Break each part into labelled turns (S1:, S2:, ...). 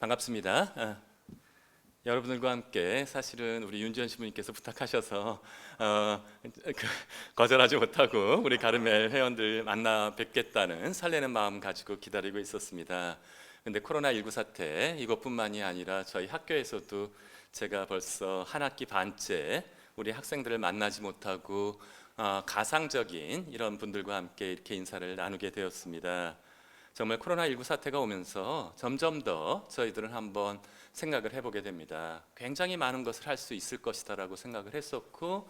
S1: 반갑습니다. 여러분들과 함께 사실은 우리 윤지현 신부님께서 부탁하셔서 거절하지 못하고 우리 가르멜 회원들 만나 뵙겠다는 설레는 마음 가지고 기다리고 있었습니다. 근데 코로나19 사태 이것뿐만이 아니라 저희 학교에서도 제가 벌써 한 학기 반째 우리 학생들을 만나지 못하고 가상적인 이런 분들과 함께 이렇게 인사를 나누게 되었습니다. 정말 코로나19 사태가 오면서 점점 더 저희들은 한번 생각을 해보게 됩니다. 굉장히 많은 것을 할 수 있을 것이다라고 생각을 했었고,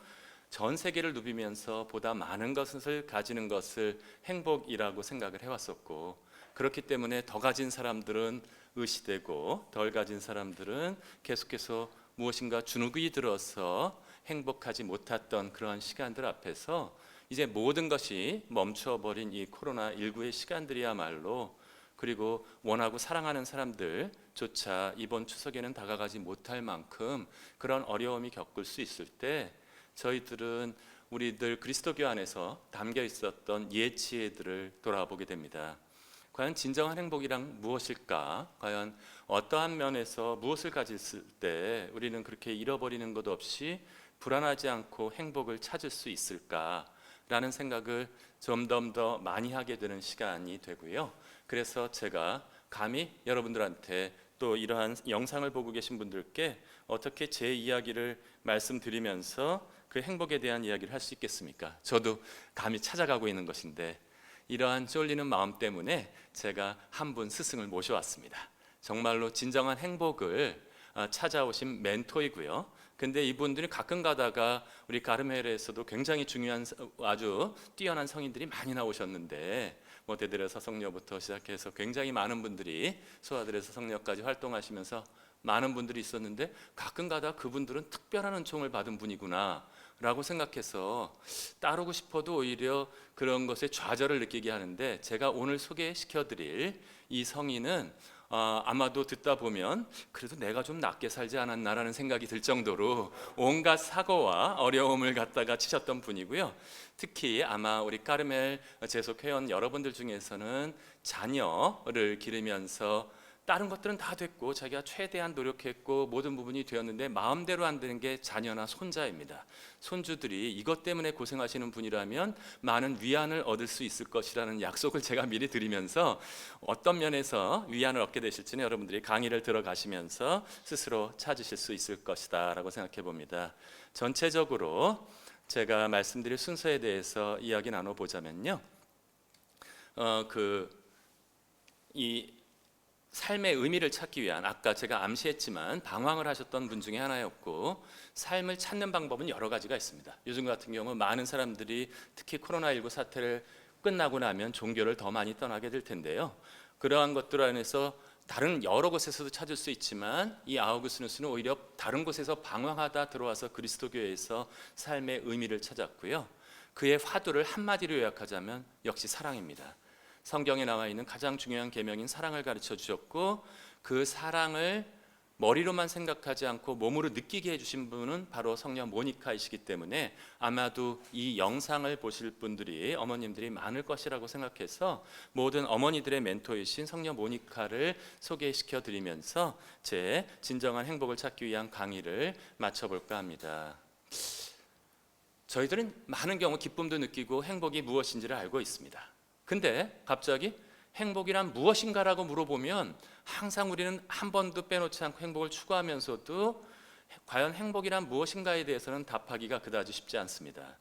S1: 전 세계를 누비면서 보다 많은 것을 가지는 것을 행복이라고 생각을 해왔었고, 그렇기 때문에 더 가진 사람들은 의시되고 덜 가진 사람들은 계속해서 무엇인가 주눅이 들어서 행복하지 못했던 그런 시간들 앞에서 이제 모든 것이 멈춰버린 이 코로나19의 시간들이야말로, 그리고 원하고 사랑하는 사람들조차 이번 추석에는 다가가지 못할 만큼 그런 어려움이 겪을 수 있을 때, 저희들은 우리들 그리스도교 안에서 담겨 있었던 옛 지혜들을 돌아보게 됩니다. 과연 진정한 행복이란 무엇일까? 과연 어떠한 면에서 무엇을 가졌을 때 우리는 그렇게 잃어버리는 것 없이 불안하지 않고 행복을 찾을 수 있을까? 라는 생각을 점점 더 많이 하게 되는 시간이 되고요. 그래서 제가 감히 여러분들한테 또 이러한 영상을 보고 계신 분들께 어떻게 제 이야기를 말씀드리면서 그 행복에 대한 이야기를 할 수 있겠습니까? 저도 감히 찾아가고 있는 것인데, 이러한 쫄리는 마음 때문에 제가 한 분 스승을 모셔왔습니다. 정말로 진정한 행복을 찾아오신 멘토이고요. 근데 이분들이 가끔 가다가 우리 가르멜에서도 굉장히 중요한 아주 뛰어난 성인들이 많이 나오셨는데, 뭐 대들에서 성녀부터 시작해서 굉장히 많은 분들이 소아들에서 성녀까지 활동하시면서 많은 분들이 있었는데, 가끔 가다 그분들은 특별한 은총을 받은 분이구나 라고 생각해서 따르고 싶어도 오히려 그런 것에 좌절을 느끼게 하는데, 제가 오늘 소개시켜드릴 이 성인은 아마도 듣다 보면 그래도 내가 좀 낫게 살지 않았나라는 생각이 들 정도로 온갖 사고와 어려움을 갖다가 치셨던 분이고요. 특히 아마 우리 까르멜 재속 회원 여러분들 중에서는 자녀를 기르면서 다른 것들은 다 됐고 자기가 최대한 노력했고 모든 부분이 되었는데 마음대로 안 되는 게 자녀나 손자입니다. 손주들이 이것 때문에 고생하시는 분이라면 많은 위안을 얻을 수 있을 것이라는 약속을 제가 미리 드리면서, 어떤 면에서 위안을 얻게 되실지는 여러분들이 강의를 들어가시면서 스스로 찾으실 수 있을 것이다 라고 생각해 봅니다. 전체적으로 제가 말씀드릴 순서에 대해서 이야기 나눠보자면요, 이 삶의 의미를 찾기 위한, 아까 제가 암시했지만 방황을 하셨던 분 중에 하나였고, 삶을 찾는 방법은 여러 가지가 있습니다. 요즘 같은 경우 많은 사람들이 특히 코로나19 사태를 끝나고 나면 종교를 더 많이 떠나게 될 텐데요, 그러한 것들 안에서 다른 여러 곳에서도 찾을 수 있지만 이 아우구스누스는 오히려 다른 곳에서 방황하다 들어와서 그리스도교에서 삶의 의미를 찾았고요. 그의 화두를 한마디로 요약하자면 역시 사랑입니다. 성경에 나와 있는 가장 중요한 계명인 사랑을 가르쳐 주셨고, 그 사랑을 머리로만 생각하지 않고 몸으로 느끼게 해주신 분은 바로 성녀 모니카이시기 때문에 아마도 이 영상을 보실 분들이 어머님들이 많을 것이라고 생각해서 모든 어머니들의 멘토이신 성녀 모니카를 소개시켜 드리면서 제 진정한 행복을 찾기 위한 강의를 마쳐볼까 합니다. 저희들은 많은 경우 기쁨도 느끼고 행복이 무엇인지를 알고 있습니다. 근데 갑자기 행복이란 무엇인가라고 물어보면 항상 우리는 한 번도 빼놓지 않고 행복을 추구하면서도 과연 행복이란 무엇인가에 대해서는 답하기가 그다지 쉽지 않습니다.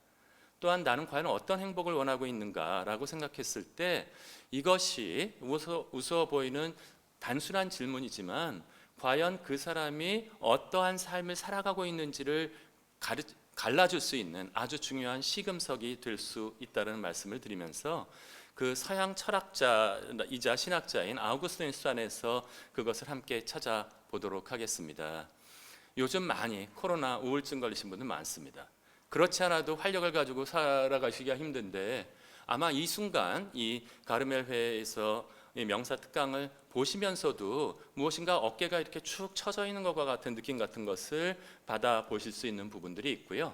S1: 또한 나는 과연 어떤 행복을 원하고 있는가라고 생각했을 때 이것이 우스워 보이는 단순한 질문이지만 과연 그 사람이 어떠한 삶을 살아가고 있는지를 갈라줄 수 있는 아주 중요한 시금석이 될 수 있다는 말씀을 드리면서, 그 서양 철학자이자 신학자인 아우구스티누스 안에서 그것을 함께 찾아보도록 하겠습니다. 요즘 많이 코로나 우울증 걸리신 분들 많습니다. 그렇지 않아도 활력을 가지고 살아가시기가 힘든데, 아마 이 순간 이 가르멜회에서 명사 특강을 보시면서도 무엇인가 어깨가 이렇게 축 처져 있는 것과 같은 느낌 같은 것을 받아보실 수 있는 부분들이 있고요.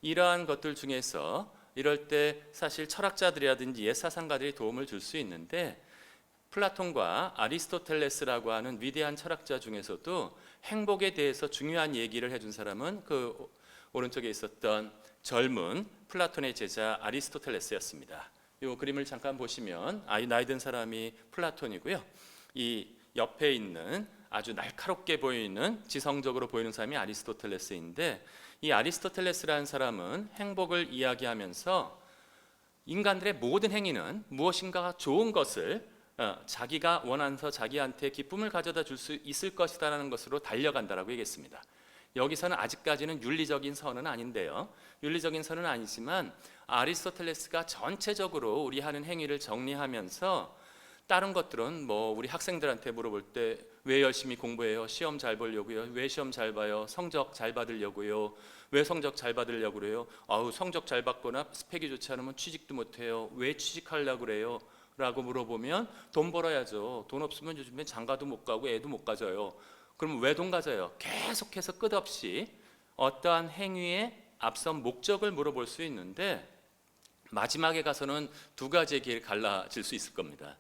S1: 이러한 것들 중에서 이럴 때 사실 철학자들이라든지 옛사상가들이 도움을 줄 수 있는데, 플라톤과 아리스토텔레스라고 하는 위대한 철학자 중에서도 행복에 대해서 중요한 얘기를 해준 사람은 그 오른쪽에 있었던 젊은 플라톤의 제자 아리스토텔레스였습니다. 이 그림을 잠깐 보시면 나이 든 사람이 플라톤이고요. 이 옆에 있는 아주 날카롭게 보이는 지성적으로 보이는 사람이 아리스토텔레스인데, 이 아리스토텔레스라는 사람은 행복을 이야기하면서 인간들의 모든 행위는 무엇인가 좋은 것을 자기가 원하면서 자기한테 기쁨을 가져다 줄 수 있을 것이다라는 것으로 달려간다라고 얘기했습니다. 여기서는 아직까지는 윤리적인 선은 아닌데요. 윤리적인 선은 아니지만 아리스토텔레스가 전체적으로 우리 하는 행위를 정리하면서 다른 것들은 뭐 우리 학생들한테 물어볼 때 왜 열심히 공부해요? 시험 잘 보려고요. 왜 시험 잘 봐요? 성적 잘 받으려고요. 왜 성적 잘 받으려고 그래요? 성적 잘 받거나 스펙이 좋지 않으면 취직도 못해요. 왜 취직하려고 그래요? 라고 물어보면 돈 벌어야죠. 돈 없으면 요즘에 장가도 못 가고 애도 못 가져요. 그럼 왜 돈 가져요? 계속해서 끝없이 어떠한 행위에 앞선 목적을 물어볼 수 있는데, 마지막에 가서는 두 가지의 길이 갈라질 수 있을 겁니다.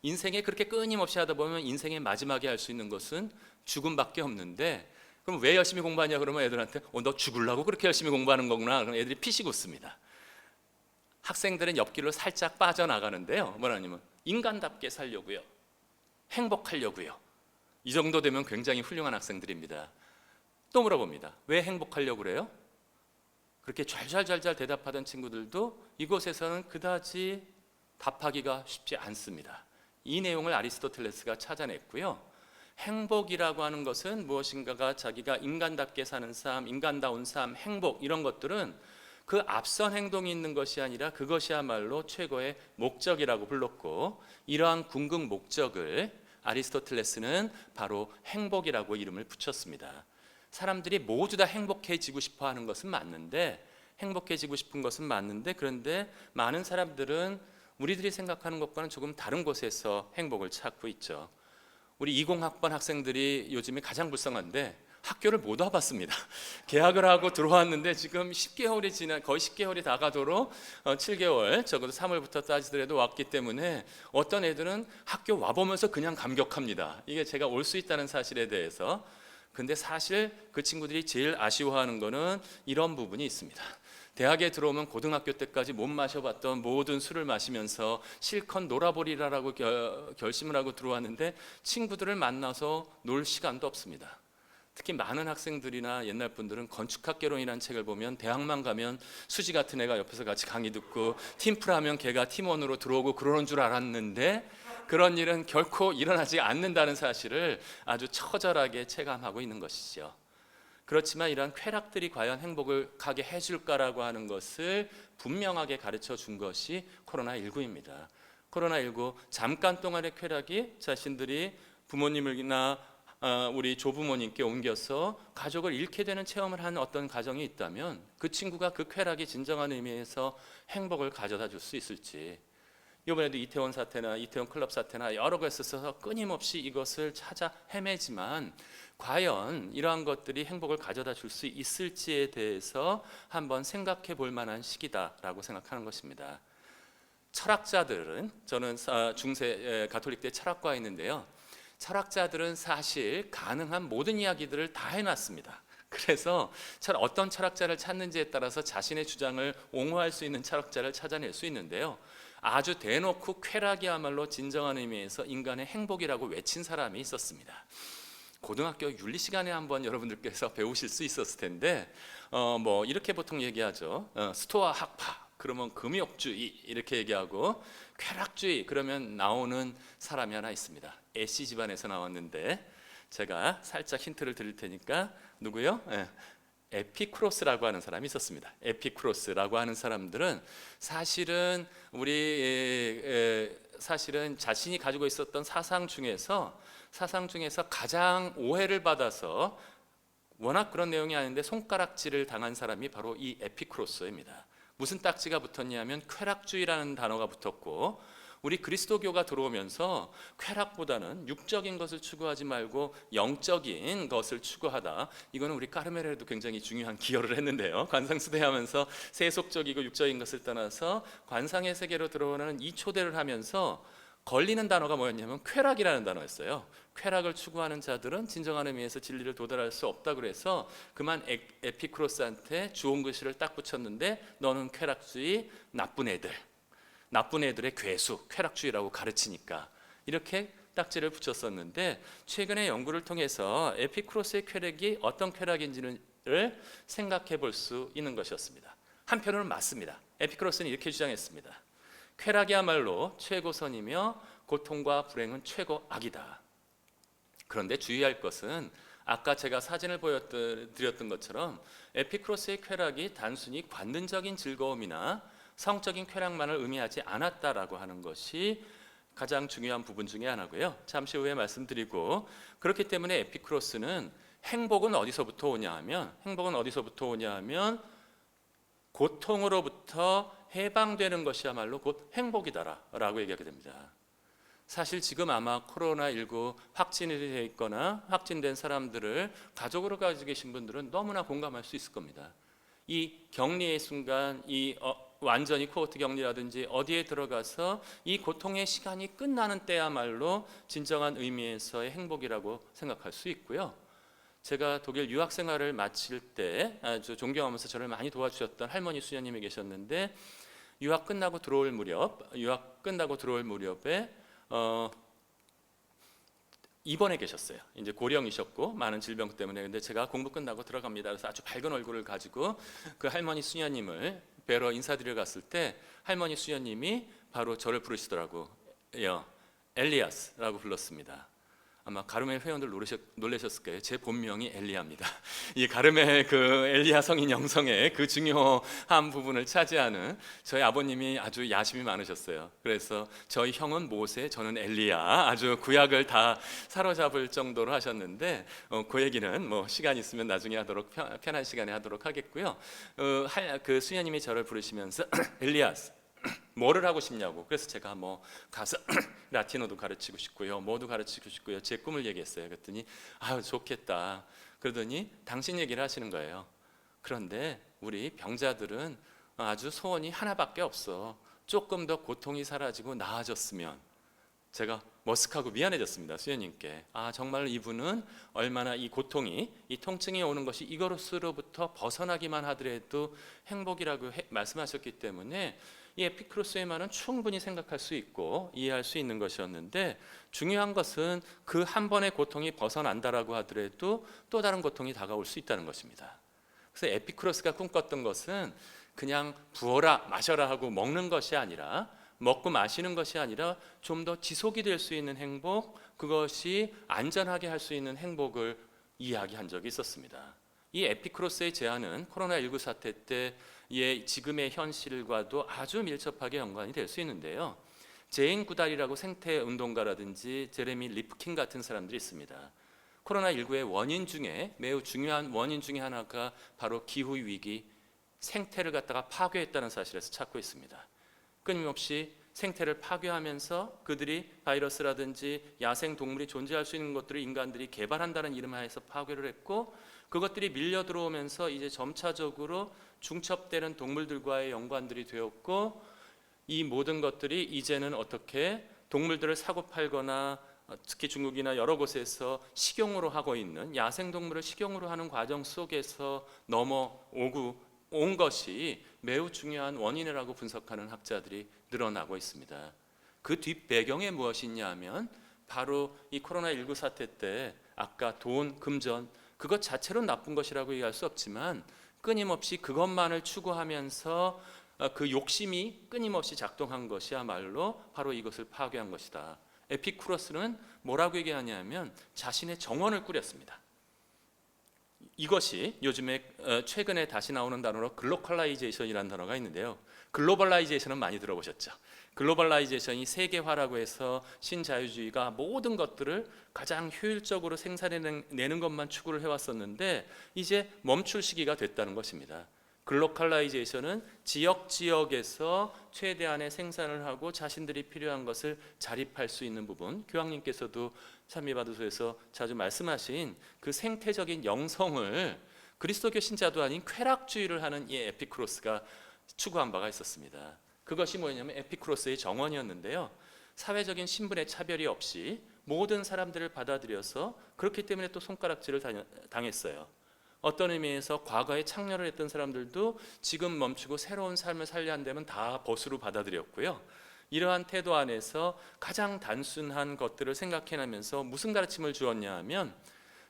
S1: 인생에 그렇게 끊임없이 하다 보면 인생의 마지막에 할 수 있는 것은 죽음밖에 없는데, 그럼 왜 열심히 공부하냐 그러면 애들한테 너 죽으려고 그렇게 열심히 공부하는 거구나. 그럼 애들이 피식 웃습니다. 학생들은 옆길로 살짝 빠져나가는데요. 뭐라냐면 인간답게 살려고요. 행복하려고요. 이 정도 되면 굉장히 훌륭한 학생들입니다. 또 물어봅니다. 왜 행복하려고 그래요? 그렇게 잘잘잘잘 대답하던 친구들도 이곳에서는 그다지 답하기가 쉽지 않습니다. 이 내용을 아리스토텔레스가 찾아냈고요. 행복이라고 하는 것은 무엇인가가 자기가 인간답게 사는 삶, 인간다운 삶, 행복 이런 것들은 그 앞선 행동이 있는 것이 아니라 그것이야말로 최고의 목적이라고 불렀고, 이러한 궁극 목적을 아리스토텔레스는 바로 행복이라고 이름을 붙였습니다. 사람들이 모두 다 행복해지고 싶어 하는 것은 맞는데, 행복해지고 싶은 것은 맞는데, 그런데 많은 사람들은 우리들이 생각하는 것과는 조금 다른 곳에서 행복을 찾고 있죠. 우리 20학번 학생들이 요즘에 가장 불쌍한데 학교를 못 와봤습니다. 개학을 하고 들어왔는데 지금 10개월이 거의 10개월이 다 가도록 7개월, 적어도 3월부터 따지더라도 왔기 때문에 어떤 애들은 학교 와보면서 그냥 감격합니다. 이게 제가 올 수 있다는 사실에 대해서. 근데 사실 그 친구들이 제일 아쉬워하는 거는 이런 부분이 있습니다. 대학에 들어오면 고등학교 때까지 못 마셔봤던 모든 술을 마시면서 실컷 놀아버리라고 결심을 하고 들어왔는데 친구들을 만나서 놀 시간도 없습니다. 특히 많은 학생들이나 옛날 분들은 건축학개론이라는 책을 보면 대학만 가면 수지 같은 애가 옆에서 같이 강의 듣고 팀플하면 걔가 팀원으로 들어오고 그러는 줄 알았는데, 그런 일은 결코 일어나지 않는다는 사실을 아주 처절하게 체감하고 있는 것이죠. 그렇지만 이러한 쾌락들이 과연 행복을 가게 해줄까라고 하는 것을 분명하게 가르쳐 준 것이 코로나19입니다. 코로나19 잠깐 동안의 쾌락이 자신들이 부모님이나 우리 조부모님께 옮겨서 가족을 잃게 되는 체험을 한 어떤 가정이 있다면 그 친구가 그 쾌락이 진정한 의미에서 행복을 가져다 줄 수 있을지. 이번에도 이태원 사태나 이태원 클럽 사태나 여러 곳에 있어서 끊임없이 이것을 찾아 헤매지만 과연 이러한 것들이 행복을 가져다 줄 수 있을지에 대해서 한번 생각해 볼 만한 시기다라고 생각하는 것입니다. 철학자들은, 저는 중세 가톨릭대 철학과였는데요. 철학자들은 사실 가능한 모든 이야기들을 다 해놨습니다. 그래서 어떤 철학자를 찾는지에 따라서 자신의 주장을 옹호할 수 있는 철학자를 찾아낼 수 있는데요. 아주 대놓고 쾌락이야말로 진정한 의미에서 인간의 행복이라고 외친 사람이 있었습니다. 고등학교 윤리 시간에 한번 여러분들께서 배우실 수 있었을 텐데 뭐 이렇게 보통 얘기하죠. 스토아 학파 그러면 금욕주의 이렇게 얘기하고, 쾌락주의 그러면 나오는 사람이 하나 있습니다. 애씨 집안에서 나왔는데 제가 살짝 힌트를 드릴 테니까 누구요? 에피쿠로스라고 하는 사람이 있었습니다. 에피쿠로스라고 하는 사람들은 사실은 사실은 자신이 가지고 있었던 사상 중에서 가장 오해를 받아서, 워낙 그런 내용이 아닌데 손가락질을 당한 사람이 바로 이 에피쿠로스입니다. 무슨 딱지가 붙었냐면 쾌락주의라는 단어가 붙었고, 우리 그리스도교가 들어오면서 쾌락보다는 육적인 것을 추구하지 말고 영적인 것을 추구하다. 이거는 우리 까르메레도 굉장히 중요한 기여를 했는데요. 관상수대하면서 세속적이고 육적인 것을 떠나서 관상의 세계로 들어오는 이 초대를 하면서 걸리는 단어가 뭐였냐면 쾌락이라는 단어였어요. 쾌락을 추구하는 자들은 진정한 의미에서 진리를 도달할 수 없다 그래서 그만 에피쿠로스한테 주온 글씨를 딱 붙였는데 너는 쾌락주의, 나쁜 애들의 괴수, 쾌락주의라고 가르치니까 이렇게 딱지를 붙였었는데 최근에 연구를 통해서 에피쿠로스의 쾌락이 어떤 쾌락인지를 생각해 볼 수 있는 것이었습니다. 한편으로는 맞습니다. 에피쿠로스는 이렇게 주장했습니다. 쾌락이야말로 최고선이며 고통과 불행은 최고 악이다. 그런데 주의할 것은 아까 제가 사진을 보여드렸던 것처럼 에피쿠로스의 쾌락이 단순히 관능적인 즐거움이나 성적인 쾌락만을 의미하지 않았다라고 하는 것이 가장 중요한 부분 중에 하나고요. 잠시 후에 말씀드리고 그렇기 때문에 에피쿠로스는 행복은 어디서부터 오냐 하면 고통으로부터 해방되는 것이야말로 곧 행복이다라고 얘기하게 됩니다. 사실 지금 아마 코로나19 확진이 되어 있거나 확진된 사람들을 가족으로 가지고 계신 분들은 너무나 공감할 수 있을 겁니다. 이 격리의 순간, 완전히 코호트 격리라든지 어디에 들어가서 이 고통의 시간이 끝나는 때야말로 진정한 의미에서의 행복이라고 생각할 수 있고요. 제가 독일 유학 생활을 마칠 때 아주 존경하면서 저를 많이 도와주셨던 할머니 수녀님이 계셨는데 유학 끝나고 들어올 무렵에 입원해 계셨어요. 이제 고령이셨고 많은 질병 때문에. 근데 제가 공부 끝나고 들어갑니다. 그래서 아주 밝은 얼굴을 가지고 그 할머니 수녀님을 뵈러 인사드려 갔을 때 할머니 수녀님이 바로 저를 부르시더라고요. 엘리아스라고 불렀습니다. 아마 가르멜 회원들 놀라셨을 거예요. 제 본명이 엘리야입니다. 이 가르멜 그 엘리야 성인 영성의 그 중요한 부분을 차지하는 저희 아버님이 아주 야심이 많으셨어요. 그래서 저희 형은 모세, 저는 엘리야, 아주 구약을 다 사로잡을 정도로 하셨는데 그 얘기는 뭐 시간 있으면 나중에 하도록 편한 시간에 하도록 하겠고요. 그 수녀님이 저를 부르시면서 엘리야스 뭐를 하고 싶냐고. 그래서 제가 뭐 가서 라틴어도 가르치고 싶고요, 뭐도 가르치고 싶고요, 제 꿈을 얘기했어요. 그랬더니 아유 좋겠다. 그러더니 당신 얘기를 하시는 거예요. 그런데 우리 병자들은 아주 소원이 하나밖에 없어. 조금 더 고통이 사라지고 나아졌으면. 제가 머쓱하고 미안해졌습니다. 수녀님께. 정말 이분은 얼마나 이 고통이, 이 통증이 오는 것이 이것으로부터 벗어나기만 하더라도 행복이라고 말씀하셨기 때문에 이 에피쿠로스의 말은 충분히 생각할 수 있고 이해할 수 있는 것이었는데, 중요한 것은 그 한 번의 고통이 벗어난다라고 하더라도 또 다른 고통이 다가올 수 있다는 것입니다. 그래서 에피쿠로스가 꿈꿨던 것은 그냥 부어라 마셔라 하고 먹는 것이 아니라, 먹고 마시는 것이 아니라 좀 더 지속이 될 수 있는 행복, 그것이 안전하게 할 수 있는 행복을 이야기한 적이 있었습니다. 이 에피쿠로스의 제안은 코로나19 사태 때의 지금의 현실과도 아주 밀접하게 연관이 될 수 있는데요. 제인 구달이라고 생태 운동가라든지 제레미 리프킨 같은 사람들이 있습니다. 코로나19의 원인 중에 매우 중요한 원인 중에 하나가 바로 기후 위기, 생태를 갖다가 파괴했다는 사실에서 찾고 있습니다. 끊임없이 생태를 파괴하면서 그들이 바이러스라든지 야생 동물이 존재할 수 있는 것들을 인간들이 개발한다는 이름 하에서 파괴를 했고, 그것들이 밀려 들어오면서 이제 점차적으로 중첩되는 동물들과의 연관들이 되었고, 이 모든 것들이 이제는 어떻게 동물들을 사고 팔거나 특히 중국이나 여러 곳에서 식용으로 하고 있는 야생 동물을 식용으로 하는 과정 속에서 넘어오고 온 것이 매우 중요한 원인이라고 분석하는 학자들이 늘어나고 있습니다. 그 뒷배경에 무엇이 있냐 하면 바로 이 코로나19 사태 때 아까 돈, 금전 그것 자체로 나쁜 것이라고 얘기할 수 없지만 끊임없이 그것만을 추구하면서 그 욕심이 끊임없이 작동한 것이야말로 바로 이것을 파괴한 것이다. 에피쿠로스는 뭐라고 얘기하냐면 자신의 정원을 꾸렸습니다. 이것이 요즘에 최근에 다시 나오는 단어로 글로컬라이제이션이라는 단어가 있는데요. 글로벌라이제이션은 많이 들어보셨죠? 글로벌라이제이션이 세계화라고 해서 신자유주의가 모든 것들을 가장 효율적으로 생산해내는 것만 추구를 해왔었는데 이제 멈출 시기가 됐다는 것입니다. 글로컬라이제이션은 지역에서 최대한의 생산을 하고 자신들이 필요한 것을 자립할 수 있는 부분, 교황님께서도 찬미바드소에서 자주 말씀하신 그 생태적인 영성을 그리스도교 신자도 아닌 쾌락주의를 하는 이 에피쿠로스가 추구한 바가 있었습니다. 그것이 뭐냐면 에피쿠로스의 정원이었는데요. 사회적인 신분의 차별이 없이 모든 사람들을 받아들여서 그렇기 때문에 또 손가락질을 당했어요. 어떤 의미에서 과거에 창렬을 했던 사람들도 지금 멈추고 새로운 삶을 살려 한다면 다 벗으로 받아들였고요. 이러한 태도 안에서 가장 단순한 것들을 생각해내면서 무슨 가르침을 주었냐 하면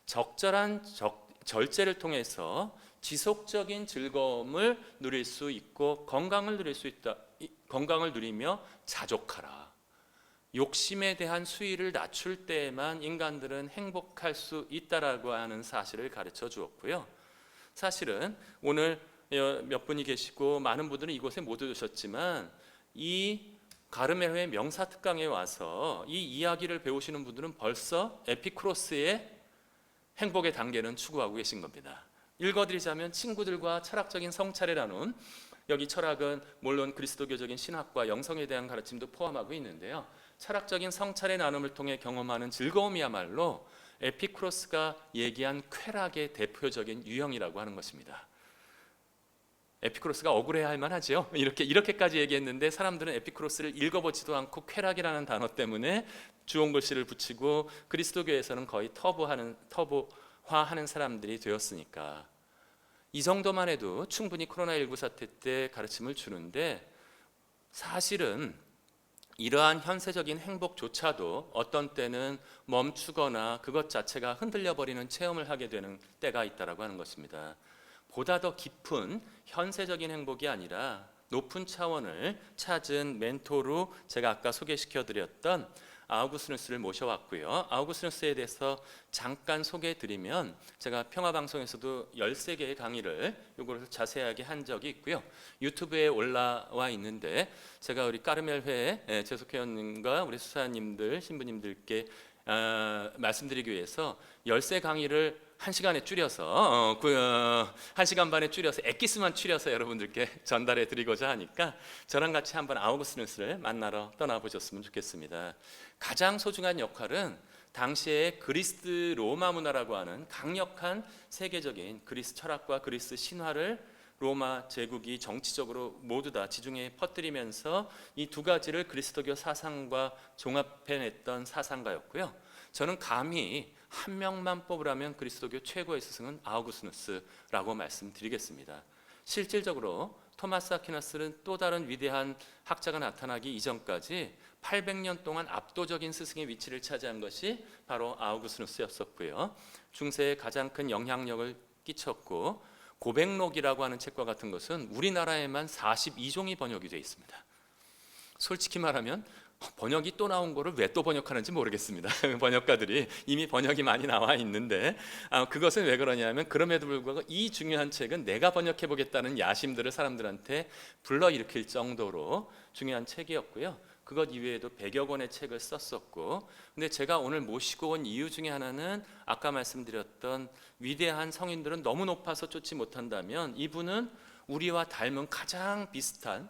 S1: 적절한 절제를 통해서 지속적인 즐거움을 누릴 수 있고 건강을 누릴 수 있다. 건강을 누리며 자족하라. 욕심에 대한 수위를 낮출 때에만 인간들은 행복할 수 있다라고 하는 사실을 가르쳐 주었고요. 사실은 오늘 몇 분이 계시고 많은 분들은 이곳에 못 오셨지만 이 가르멜회 명사특강에 와서 이 이야기를 배우시는 분들은 벌써 에피쿠로스의 행복의 단계는 추구하고 계신 겁니다. 읽어드리자면 친구들과 철학적인 성찰을 나눈, 여기 철학은 물론 그리스도교적인 신학과 영성에 대한 가르침도 포함하고 있는데요. 철학적인 성찰의 나눔을 통해 경험하는 즐거움이야말로 에피쿠로스가 얘기한 쾌락의 대표적인 유형이라고 하는 것입니다. 에피쿠로스가 억울해할 만하죠. 이렇게까지 얘기했는데 사람들은 에피쿠로스를 읽어보지도 않고 쾌락이라는 단어 때문에 주홍글씨를 붙이고 그리스도교에서는 거의 터부화하는 사람들이 되었으니까 이 정도만 해도 충분히 코로나19 사태 때 가르침을 주는데 사실은 이러한 현세적인 행복조차도 어떤 때는 멈추거나 그것 자체가 흔들려 버리는 체험을 하게 되는 때가 있다라고 하는 것입니다. 보다 더 깊은 현세적인 행복이 아니라 높은 차원을 찾은 멘토로 제가 아까 소개시켜 드렸던 아우구스누스를 모셔왔고요. 아우구스누스에 대해서 잠깐 소개해 드리면 제가 평화방송에서도 13개의 강의를 이걸 자세하게 한 적이 있고요. 유튜브에 올라와 있는데 제가 우리 까르멜회 재석회원님과 우리 수사님들, 신부님들께 말씀드리기 위해서 13강의를 1시간에 줄여서 1시간 반에 줄여서 엑기스만 줄여서 여러분들께 전달해 드리고자 하니까 저랑 같이 한번 아우구스누스를 만나러 떠나보셨으면 좋겠습니다. 가장 소중한 역할은 당시에 그리스 로마 문화라고 하는 강력한 세계적인 그리스 철학과 그리스 신화를 로마 제국이 정치적으로 모두 다 지중해에 퍼뜨리면서 이 두 가지를 그리스도교 사상과 종합해냈던 사상가였고요. 저는 감히 한 명만 뽑으라면 그리스도교 최고의 스승은 아우구스누스라고 말씀드리겠습니다. 실질적으로 토마스 아퀴나스는 또 다른 위대한 학자가 나타나기 이전까지 800년 동안 압도적인 스승의 위치를 차지한 것이 바로 아우구스누스였었고요. 중세에 가장 큰 영향력을 끼쳤고 고백록이라고 하는 책과 같은 것은 우리나라에만 42종이 번역이 되어 있습니다. 솔직히 말하면 번역이 또 나온 거를 왜 또 번역하는지 모르겠습니다. 번역가들이 이미 번역이 많이 나와 있는데 그것은 왜 그러냐면 그럼에도 불구하고 이 중요한 책은 내가 번역해 보겠다는 야심들을 사람들한테 불러일으킬 정도로 중요한 책이었고요. 그것 이외에도 100여 권의 책을 썼었고, 근데 제가 오늘 모시고 온 이유 중에 하나는 아까 말씀드렸던 위대한 성인들은 너무 높아서 쫓지 못한다면 이분은 우리와 닮은 가장 비슷한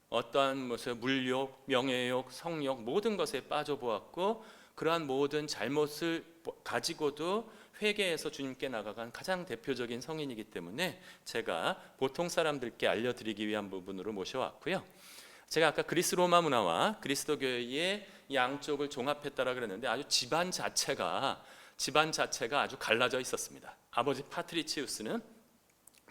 S1: 어떠한 물욕, 명예욕, 성욕 모든 것에 빠져보았고 그러한 모든 잘못을 가지고도 회개해서 주님께 나가간 가장 대표적인 성인이기 때문에 제가 보통 사람들께 알려드리기 위한 부분으로 모셔왔고요. 제가 아까 그리스 로마 문화와 그리스도교의 양쪽을 종합했다라 그랬는데 아주 집안 자체가 아주 갈라져 있었습니다. 아버지 파트리치우스는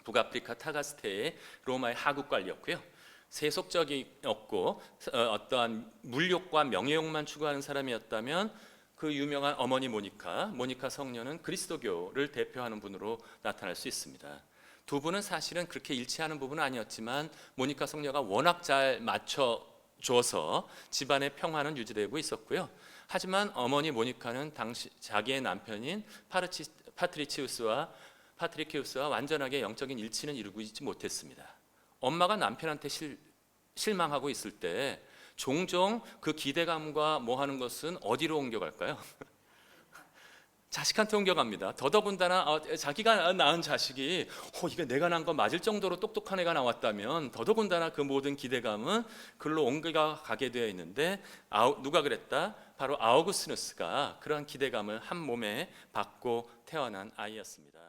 S1: 북아프리카 타가스테의 로마의 하국관리였고요. 세속적이었고 어떠한 물욕과 명예욕만 추구하는 사람이었다면 그 유명한 어머니 모니카 성녀는 그리스도교를 대표하는 분으로 나타날 수 있습니다. 두 분은 사실은 그렇게 일치하는 부분은 아니었지만 모니카 성녀가 워낙 잘 맞춰줘서 집안의 평화는 유지되고 있었고요. 하지만 어머니 모니카는 당시 자기의 남편인 파트리키우스와 완전하게 영적인 일치는 이루고 있지 못했습니다. 엄마가 남편한테 실망하고 있을 때 종종 그 기대감과 뭐 하는 것은 어디로 옮겨갈까요? 자식한테 옮겨갑니다. 더더군다나 자기가 낳은 자식이 이게 내가 낳은 거 맞을 정도로 똑똑한 애가 나왔다면 더더군다나 그 모든 기대감은 글로 옮겨가게 되어 있는데 누가 그랬다? 바로 아우구스누스가 그러한 기대감을 한 몸에 받고 태어난 아이였습니다.